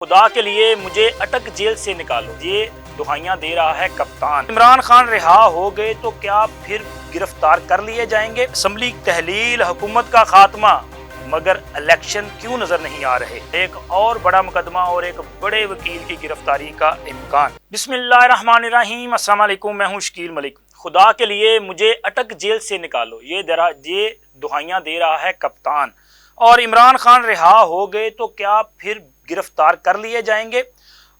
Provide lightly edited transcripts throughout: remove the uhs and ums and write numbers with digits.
خدا کے لیے مجھے اٹک جیل سے نکالو، یہ دہائیاں دے رہا ہے کپتان۔ عمران خان رہا ہو گئے تو کیا پھر گرفتار کر لیے جائیں گے؟ اسمبلی تحلیل، حکومت کا خاتمہ، مگر الیکشن کیوں نظر نہیں آ رہے؟ ایک اور بڑا مقدمہ اور ایک بڑے وکیل کی گرفتاری کا امکان۔ بسم اللہ الرحمن الرحیم، السلام علیکم، میں ہوں شکیل ملک۔ خدا کے لیے مجھے اٹک جیل سے نکالو، یہ دہائیاں دے رہا ہے کپتان۔ اور عمران خان رہا ہو گئے تو کیا پھر گرفتار کر لیے جائیں گے؟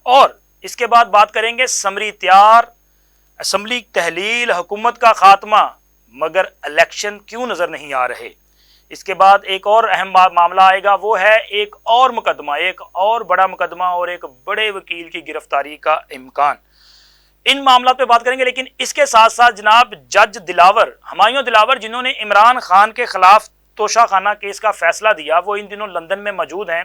اور اس کے بعد بات کریں گے سمری تیار، اسمبلی تحلیل، حکومت کا خاتمہ، مگر الیکشن کیوں نظر نہیں آ رہے؟ اس کے بعد ایک اور اہم معاملہ آئے گا، وہ ہے ایک اور مقدمہ، ایک اور بڑا مقدمہ اور ایک بڑے وکیل کی گرفتاری کا امکان۔ ان معاملات پہ بات کریں گے، لیکن اس کے ساتھ ساتھ جناب جج دلاور، ہمایوں دلاور، جنہوں نے عمران خان کے خلاف توشہ خانہ کیس کا فیصلہ دیا، وہ ان دنوں لندن میں موجود ہیں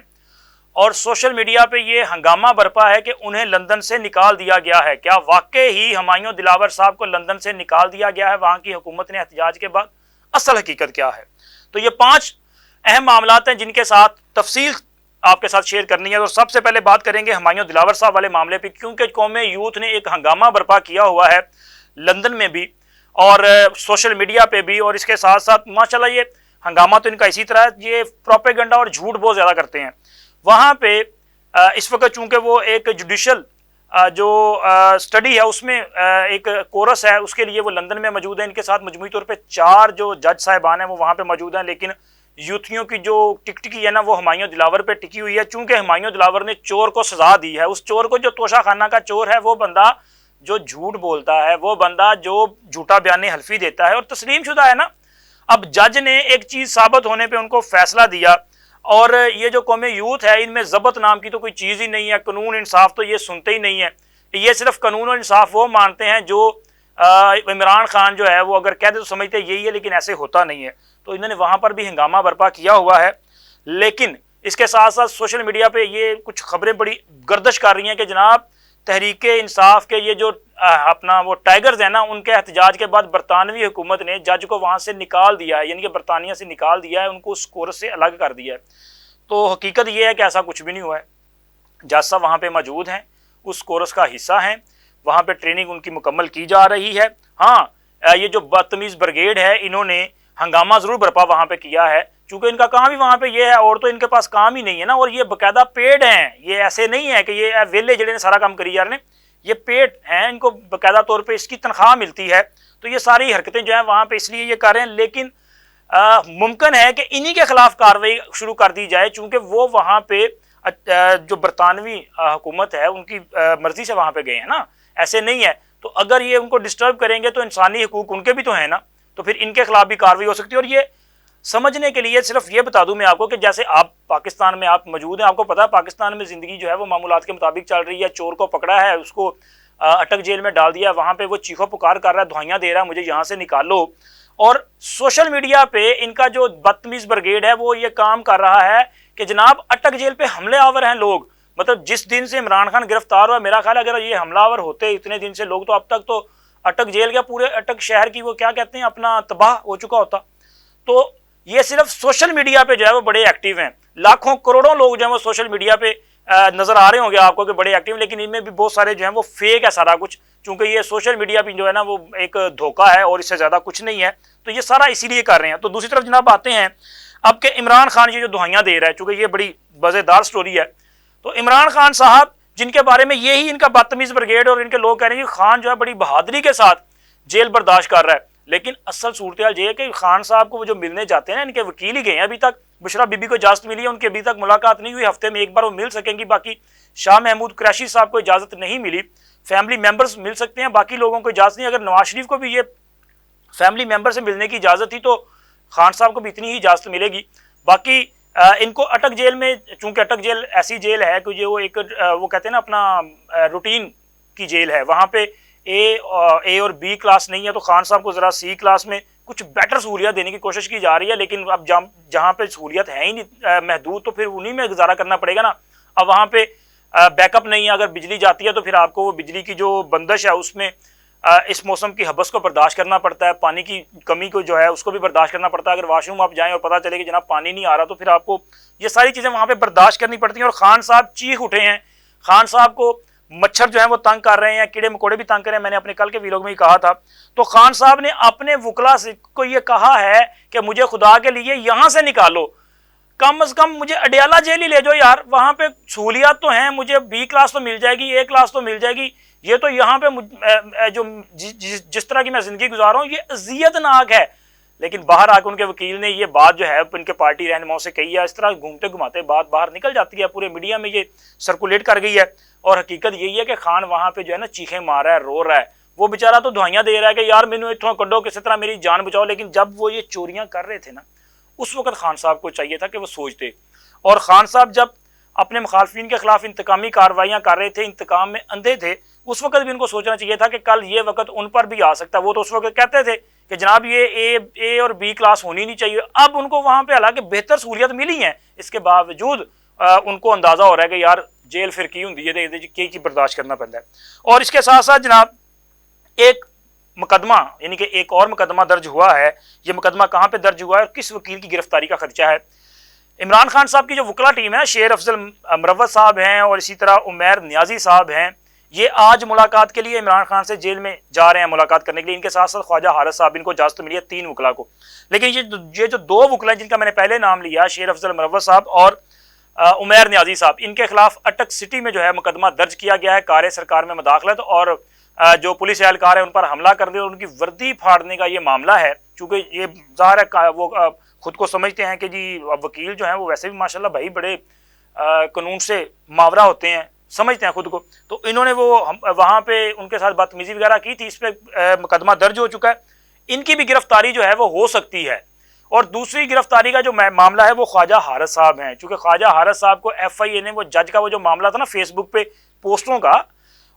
اور سوشل میڈیا پہ یہ ہنگامہ برپا ہے کہ انہیں لندن سے نکال دیا گیا ہے۔ کیا واقعی ہی ہمایوں دلاور صاحب کو لندن سے نکال دیا گیا ہے وہاں کی حکومت نے احتجاج کے بعد؟ اصل حقیقت کیا ہے؟ تو یہ 5 اہم معاملات ہیں جن کے ساتھ تفصیل آپ کے ساتھ شیئر کرنی ہے۔ تو سب سے پہلے بات کریں گے ہمایوں دلاور صاحب والے معاملے پہ، کیونکہ قوم یوتھ نے ایک ہنگامہ برپا کیا ہوا ہے لندن میں بھی اور سوشل میڈیا پہ بھی، اور اس کے ساتھ ساتھ ماشاءاللہ یہ ہنگامہ تو ان کا اسی طرح ہے، یہ پروپیگنڈا اور جھوٹ بہت زیادہ کرتے ہیں۔ وہاں پہ اس وقت چونکہ وہ ایک جوڈیشل جو سٹڈی ہے اس میں ایک کورس ہے، اس کے لیے وہ لندن میں موجود ہیں۔ ان کے ساتھ مجموعی طور پہ 4 جو جج صاحبان ہیں وہ وہاں پہ موجود ہیں، لیکن یوتھیوں کی جو ٹکٹکی ہے نا وہ ہمایوں دلاور پہ ٹکی ہوئی ہے، چونکہ ہمایوں دلاور نے چور کو سزا دی ہے۔ اس چور کو، جو توشہ خانہ کا چور ہے، وہ بندہ جو جھوٹ بولتا ہے، وہ بندہ جو جھوٹا بیان حلفی دیتا ہے اور تسلیم شدہ ہے نا۔ اب جج نے ایک چیز ثابت ہونے پہ ان کو فیصلہ دیا، اور یہ جو قوم یوتھ ہے ان میں ضبط نام کی تو کوئی چیز ہی نہیں ہے، قانون انصاف تو یہ سنتے ہی نہیں ہے۔ یہ صرف قانون اور انصاف وہ مانتے ہیں جو عمران خان جو ہے وہ اگر کہہ دے تو سمجھتے یہی ہے، لیکن ایسے ہوتا نہیں ہے۔ تو انہوں نے وہاں پر بھی ہنگامہ برپا کیا ہوا ہے، لیکن اس کے ساتھ ساتھ سوشل میڈیا پہ یہ کچھ خبریں بڑی گردش کر رہی ہیں کہ جناب تحریک انصاف کے یہ جو اپنا وہ ٹائیگرز ہیں نا، ان کے احتجاج کے بعد برطانوی حکومت نے جج کو وہاں سے نکال دیا ہے، یعنی کہ برطانیہ سے نکال دیا ہے، ان کو اس کورس سے الگ کر دیا ہے۔ تو حقیقت یہ ہے کہ ایسا کچھ بھی نہیں ہوا ہے۔ جج صاحب وہاں پہ موجود ہیں، اس کورس کا حصہ ہیں، وہاں پہ ٹریننگ ان کی مکمل کی جا رہی ہے۔ ہاں، یہ جو بدتمیز بریگیڈ ہے، انہوں نے ہنگامہ ضرور برپا وہاں پہ کیا ہے، چونکہ ان کا کام ہی وہاں پہ یہ ہے، اور تو ان کے پاس کام ہی نہیں ہے نا، اور یہ باقاعدہ پیڈ ہیں، یہ ایسے نہیں ہے کہ یہ ویلے جڑے نے سارا کام کری جا رہے ہیں، یہ پیڈ ہیں، ان کو باقاعدہ طور پہ اس کی تنخواہ ملتی ہے۔ تو یہ ساری حرکتیں جو ہیں وہاں پہ اس لیے یہ کر رہے ہیں، لیکن ممکن ہے کہ انہی کے خلاف کارروائی شروع کر دی جائے، چونکہ وہ وہاں پہ جو برطانوی حکومت ہے ان کی مرضی سے وہاں پہ گئے ہیں نا، ایسے نہیں ہے۔ تو اگر یہ ان کو ڈسٹرب کریں گے تو انسانی حقوق ان کے بھی تو ہیں نا، تو پھر ان کے خلاف بھی کارروائی ہو سکتی ہے۔ اور یہ سمجھنے کے لیے صرف یہ بتا دوں میں آپ کو کہ جیسے آپ پاکستان میں آپ موجود ہیں، آپ کو پتا ہے پاکستان میں زندگی جو ہے وہ معمولات کے مطابق چل رہی ہے۔ چور کو پکڑا ہے، اس کو اٹک جیل میں ڈال دیا، وہاں پہ وہ چیخو پکار کر رہا ہے، دہائیاں دے رہا ہے، مجھے یہاں سے نکالو۔ اور سوشل میڈیا پہ ان کا جو بدتمیز بریگیڈ ہے وہ یہ کام کر رہا ہے کہ جناب اٹک جیل پہ حملے آور ہیں لوگ۔ مطلب جس دن سے عمران خان گرفتار ہوا، میرا خیال ہے اگر یہ حملہ آور ہوتے اتنے دن سے لوگ، تو اب تک تو اٹک جیل کا پورے اٹک شہر کی وہ کیا کہتے ہیں اپنا تباہ ہو چکا ہوتا۔ تو یہ صرف سوشل میڈیا پہ جو ہے وہ بڑے ایکٹیو ہیں، لاکھوں کروڑوں لوگ جو ہیں وہ سوشل میڈیا پہ نظر آ رہے ہوں گے آپ کو کہ بڑے ایکٹیو، لیکن ان میں بھی بہت سارے جو ہیں وہ فیک ہے سارا کچھ، چونکہ یہ سوشل میڈیا پہ جو ہے نا وہ ایک دھوکہ ہے اور اس سے زیادہ کچھ نہیں ہے۔ تو یہ سارا اسی لیے کر رہے ہیں۔ تو دوسری طرف جناب آتے ہیں اب کہ عمران خان یہ جو دہائیاں دے رہا ہے، چونکہ یہ بڑی مزیدار سٹوری ہے، تو عمران خان صاحب جن کے بارے میں یہی ان کا بدتمیز بریگیڈ اور ان کے لوگ کہہ رہے ہیں کہ خان جو ہے بڑی بہادری کے ساتھ جیل برداشت کر رہا ہے، لیکن اصل صورتحال یہ ہے کہ خان صاحب کو وہ جو ملنے جاتے ہیں نا، ان کے وکیل ہی گئے ہیں ابھی تک۔ بشرا بی بی کو اجازت ملی ہے، ان کی ابھی تک ملاقات نہیں ہوئی، ہفتے میں ایک بار وہ مل سکیں گی۔ باقی شاہ محمود قریشی صاحب کو اجازت نہیں ملی، فیملی ممبرز مل سکتے ہیں، باقی لوگوں کو اجازت نہیں۔ اگر نواز شریف کو بھی یہ فیملی ممبر سے ملنے کی اجازت تھی تو خان صاحب کو بھی اتنی ہی اجازت ملے گی۔ باقی ان کو اٹک جیل میں، چونکہ اٹک جیل ایسی جیل ہے کہ جو ایک وہ کہتے ہیں نا اپنا روٹین کی جیل ہے، وہاں پہ اے اور بی کلاس نہیں ہے، تو خان صاحب کو ذرا سی کلاس میں کچھ بیٹر سہولیات دینے کی کوشش کی جا رہی ہے، لیکن اب جہاں پہ سہولیات ہے ہی نہیں محدود، تو پھر انہی میں گزارا کرنا پڑے گا نا۔ اب وہاں پہ بیک اپ نہیں ہے، اگر بجلی جاتی ہے تو پھر آپ کو وہ بجلی کی جو بندش ہے اس میں اس موسم کی حبس کو برداشت کرنا پڑتا ہے، پانی کی کمی کو جو ہے اس کو بھی برداشت کرنا پڑتا ہے. اگر واش روم آپ جائیں اور پتہ چلے کہ جناب پانی نہیں آ رہا تو پھر آپ کو یہ ساری چیزیں وہاں پہ برداشت کرنی پڑتی ہیں. اور خان صاحب چیخ اٹھے ہیں، خان صاحب کو مچھر جو ہیں وہ تنگ کر رہے ہیں، کیڑے مکوڑے بھی تنگ کر رہے ہیں. میں نے اپنے کل کے ویلوگ میں ہی کہا تھا. تو خان صاحب نے اپنے وکلا کو یہ کہا ہے کہ مجھے خدا کے لیے یہاں سے نکالو، کم از کم مجھے اڈیالہ جیل ہی لے جاؤ یار، وہاں پہ سہولیات تو ہیں، مجھے بی کلاس تو مل جائے گی، اے کلاس تو مل جائے گی. یہ تو یہاں پہ جو جس طرح کی میں زندگی گزار رہا ہوں یہ اذیت ناک ہے. لیکن باہر آ کے ان کے وکیل نے یہ بات جو ہے ان کے پارٹی رہنماؤں سے کہی ہے، اس طرح گھومتے گھماتے بات باہر نکل جاتی ہے، پورے میڈیا میں یہ سرکولیٹ کر گئی ہے. اور حقیقت یہی ہے کہ خان وہاں پہ جو ہے نا چیخیں مار رہا ہے، رو رہا ہے، وہ بیچارہ تو دعائیاں دے رہا ہے کہ یار مینوں اتھوں کڈو، کسی طرح میری جان بچاؤ. لیکن جب وہ یہ چوریاں کر رہے تھے نا، اس وقت خان صاحب کو چاہیے تھا کہ وہ سوچتے. اور خان صاحب جب اپنے مخالفین کے خلاف انتقامی کارروائیاں کر رہے تھے، انتقام میں اندھے تھے، اس وقت بھی ان کو سوچنا چاہیے تھا کہ کل یہ وقت ان پر بھی آ سکتا ہے. وہ تو اس وقت کہتے تھے کہ جناب یہ اے اور بی کلاس ہونی نہیں چاہیے. اب ان کو وہاں پہ حالانکہ بہتر سہولیت ملی ہیں، اس کے باوجود ان کو اندازہ ہو رہا ہے کہ یار جیل پھر کی ہوں کی برداشت کرنا پڑتا ہے. اور اس کے ساتھ ساتھ جناب ایک مقدمہ یعنی کہ ایک اور مقدمہ درج ہوا ہے. یہ مقدمہ کہاں پہ درج ہوا ہے اور کس وکیل کی گرفتاری کا خدشہ ہے؟ عمران خان صاحب کی جو وکلا ٹیم ہے، شیر افضل مروت صاحب ہیں اور اسی طرح عمیر نیازی صاحب ہیں، یہ آج ملاقات کے لیے عمران خان سے جیل میں جا رہے ہیں ملاقات کرنے کے لیے. ان کے ساتھ ساتھ خواجہ حارث صاحب، ان کو اجازت ملی ہے 3 وکلا کو. لیکن یہ جو 2 وکلا جن کا میں نے پہلے نام لیا، شیر افضل مروت صاحب اور عمیر نیازی صاحب، ان کے خلاف اٹک سٹی میں جو ہے مقدمہ درج کیا گیا ہے کار سرکار میں مداخلت اور جو پولیس اہلکار ہے ان پر حملہ کر دے اور ان کی وردی پھاڑنے کا یہ معاملہ ہے. چونکہ یہ ظاہر ہے وہ خود کو سمجھتے ہیں کہ جی وکیل جو ہیں وہ ویسے بھی ماشاءاللہ بھائی بڑے قانون سے ماورا ہوتے ہیں، سمجھتے ہیں خود کو. تو انہوں نے وہ وہاں پہ ان کے ساتھ بدتمیزی وغیرہ کی تھی، اس پہ مقدمہ درج ہو چکا ہے. ان کی بھی گرفتاری جو ہے وہ ہو سکتی ہے. اور دوسری گرفتاری کا جو معاملہ ہے وہ خواجہ حارث صاحب ہیں. چونکہ خواجہ حارث صاحب کو ایف آئی اے نے وہ جج کا وہ جو معاملہ تھا نا فیس بک پہ پوسٹوں کا،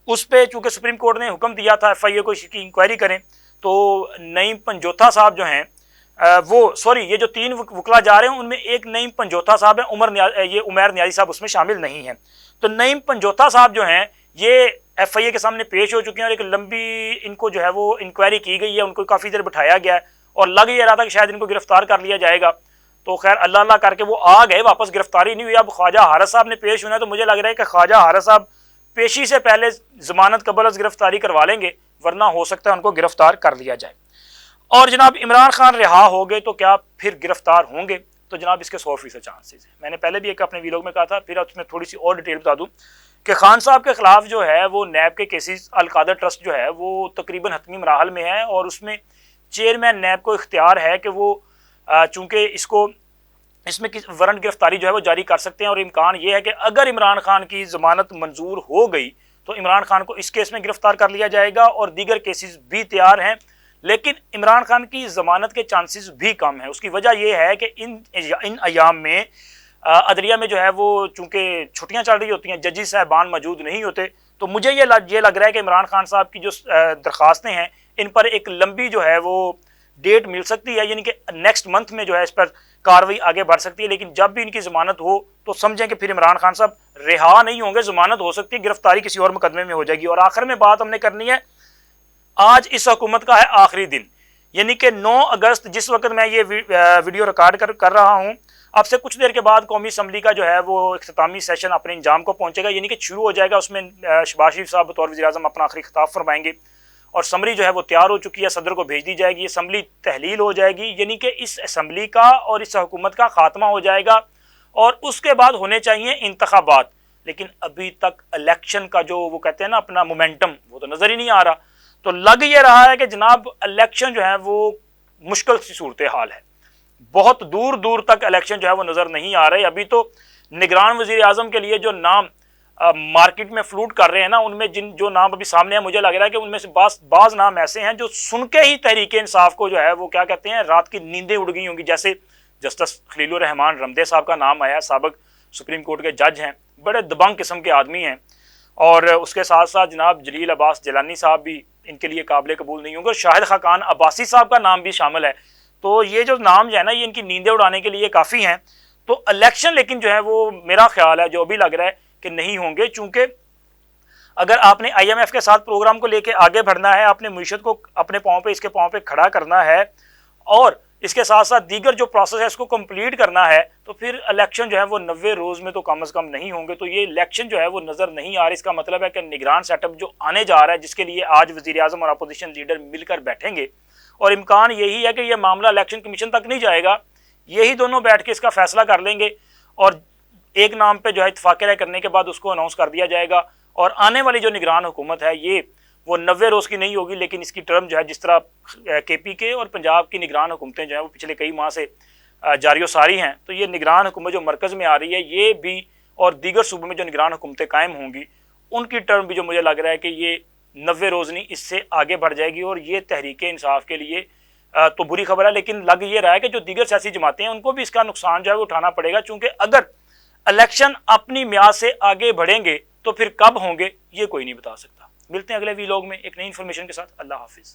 اس پہ چونکہ سپریم کورٹ نے حکم دیا تھا ایف آئی اے کو اس کی انکوائری کریں، تو نعیم پنجوتھا صاحب جو ہیں یہ جو 3 وکلا جا رہے ہیں ان میں ایک نعیم پنجوتھا صاحب ہیں، یہ عمیر نیازی صاحب اس میں شامل نہیں ہیں. تو نعیم پنجوتھا صاحب جو ہیں یہ ایف آئی اے کے سامنے پیش ہو چکے ہیں اور ایک لمبی ان کو جو ہے وہ انکوائری کی گئی ہے، ان کو کافی دیر بٹھایا گیا ہے اور لگ یہ رہا تھا کہ شاید ان کو گرفتار کر لیا جائے گا. تو خیر اللہ اللہ کر کے وہ آ گئے واپس، گرفتاری نہیں ہوئی. اب خواجہ حارث صاحب نے پیش ہونا ہے تو مجھے لگ رہا ہے کہ خواجہ حارث صاحب پیشی سے پہلے ضمانت قبل از گرفتاری کروا لیں گے، ورنہ ہو سکتا ہے ان کو گرفتار کر لیا جائے. اور جناب عمران خان رہا ہو گئے تو کیا پھر گرفتار ہوں گے؟ تو جناب اس کے 100% چانسز ہیں. میں نے پہلے بھی ایک اپنے ویلوگ میں کہا تھا، پھر اس میں تھوڑی سی اور ڈیٹیل بتا دوں کہ خان صاحب کے خلاف جو ہے وہ نیب کے کیسز القادر ٹرسٹ جو ہے وہ تقریباً حتمی مراحل میں ہے اور اس میں چیئرمین نیب کو اختیار ہے کہ وہ چونکہ اس میں وارنٹ گرفتاری جو ہے وہ جاری کر سکتے ہیں. اور امکان یہ ہے کہ اگر عمران خان کی ضمانت منظور ہو گئی تو عمران خان کو اس کیس میں گرفتار کر لیا جائے گا اور دیگر کیسز بھی تیار ہیں. لیکن عمران خان کی ضمانت کے چانسز بھی کم ہیں. اس کی وجہ یہ ہے کہ ان ایام میں عدلیہ میں جو ہے وہ چونکہ چھٹیاں چل رہی ہوتی ہیں، ججز صاحبان موجود نہیں ہوتے. تو مجھے یہ لگ رہا ہے کہ عمران خان صاحب کی جو درخواستیں ہیں ان پر ایک لمبی جو ہے وہ ڈیٹ مل سکتی ہے، یعنی کہ نیکسٹ منتھ میں جو ہے اس پر کاروائی آگے بڑھ سکتی ہے. لیکن جب بھی ان کی ضمانت ہو تو سمجھیں کہ پھر عمران خان صاحب رہا نہیں ہوں گے، ضمانت ہو سکتی ہے، گرفتاری کسی اور مقدمے میں ہو جائے گی. اور آخر میں بات ہم نے کرنی ہے، آج اس حکومت کا ہے آخری دن، یعنی کہ 9 اگست جس وقت میں یہ ویڈیو ریکارڈ کر رہا ہوں، اب سے کچھ دیر کے بعد قومی اسمبلی کا جو ہے وہ اختتامی سیشن اپنے انجام کو پہنچے گا، یعنی کہ شروع ہو جائے گا. اس میں شہباز شریف صاحب بطور وزیر اعظم اپنا آخری خطاب فرمائیں گے اور اسمبلی جو ہے وہ تیار ہو چکی ہے، صدر کو بھیج دی جائے گی، اسمبلی تحلیل ہو جائے گی، یعنی کہ اس اسمبلی کا اور اس حکومت کا خاتمہ ہو جائے گا. اور اس کے بعد ہونے چاہیے انتخابات. لیکن ابھی تک الیکشن کا جو وہ کہتے ہیں نا اپنا مومنٹم، وہ تو نظر ہی نہیں آ رہا. تو لگ یہ رہا ہے کہ جناب الیکشن جو ہے وہ مشکل سی صورتحال ہے، بہت دور دور تک الیکشن جو ہے وہ نظر نہیں آ رہے. ابھی تو نگران وزیر اعظم کے لیے جو نام مارکیٹ میں فلوٹ کر رہے ہیں نا، ان میں جو نام ابھی سامنے ہیں، مجھے لگ رہا ہے کہ ان میں سے بعض نام ایسے ہیں جو سن کے ہی تحریک انصاف کو جو ہے وہ کیا کہتے ہیں رات کی نیندیں اڑ گئی ہوں گی. جیسے جسٹس خلیل الرحمان رمدے صاحب کا نام آیا، سابق سپریم کورٹ کے جج ہیں، بڑے دبنگ قسم کے آدمی ہیں. اور اس کے ساتھ ساتھ جناب جلیل عباس جیلانی صاحب بھی ان کے لیے قابل قبول نہیں ہوں گے. شاہد خاقان عباسی صاحب کا نام بھی شامل ہے. تو یہ جو نام جو ہے نا یہ ان کی نیندیں اڑانے کے لیے کافی ہیں. تو الیکشن لیکن جو ہے وہ میرا خیال ہے جو ابھی لگ رہا ہے کہ نہیں ہوں گے، چونکہ اگر آپ نے IMF کے ساتھ پروگرام کو لے کے آگے بڑھنا ہے، آپ نے معیشت کو اپنے پاؤں پہ، اس کے پاؤں پہ کھڑا کرنا ہے اور اس کے ساتھ ساتھ دیگر جو پروسیس ہے اس کو کمپلیٹ کرنا ہے، تو پھر الیکشن جو ہے وہ 90 روز میں تو کم از کم نہیں ہوں گے۔ تو یہ الیکشن جو ہے وہ نظر نہیں آ رہا۔ اس کا مطلب ہے کہ نگران سیٹ اپ جو آنے جا رہا ہے، جس کے لیے آج وزیر اعظم اور اپوزیشن لیڈر مل کر بیٹھیں گے، اور امکان یہی ہے کہ یہ معاملہ الیکشن کمیشن تک نہیں جائے گا، یہی دونوں بیٹھ کے اس کا فیصلہ کر لیں گے اور ایک نام پہ جو ہے اتفاق رائے کرنے کے بعد اس کو اناؤنس کر دیا جائے گا۔ اور آنے والی جو نگران حکومت ہے یہ وہ 90 روز کی نہیں ہوگی، لیکن اس کی ٹرم جو ہے جس طرح KPK اور پنجاب کی نگران حکومتیں جو ہیں وہ پچھلے کئی ماہ سے جاری و ساری ہیں، تو یہ نگران حکومت جو مرکز میں آ رہی ہے یہ بھی، اور دیگر صوبوں میں جو نگران حکومتیں قائم ہوں گی ان کی ٹرم بھی جو مجھے لگ رہا ہے کہ یہ 90 روز نہیں، اس سے آگے بڑھ جائے گی، اور یہ تحریک انصاف کے لیے تو بری خبر ہے۔ لیکن لگ یہ رہا ہے کہ جو دیگر سیاسی جماعتیں ہیں ان کو بھی اس کا نقصان جو ہے وہ اٹھانا پڑے گا، چونکہ اگر الیکشن اپنی میعاد سے آگے بڑھیں گے تو پھر کب ہوں گے یہ کوئی نہیں بتا سکتا۔ ملتے ہیں اگلے ویلاگ میں ایک نئی انفارمیشن کے ساتھ۔ اللہ حافظ۔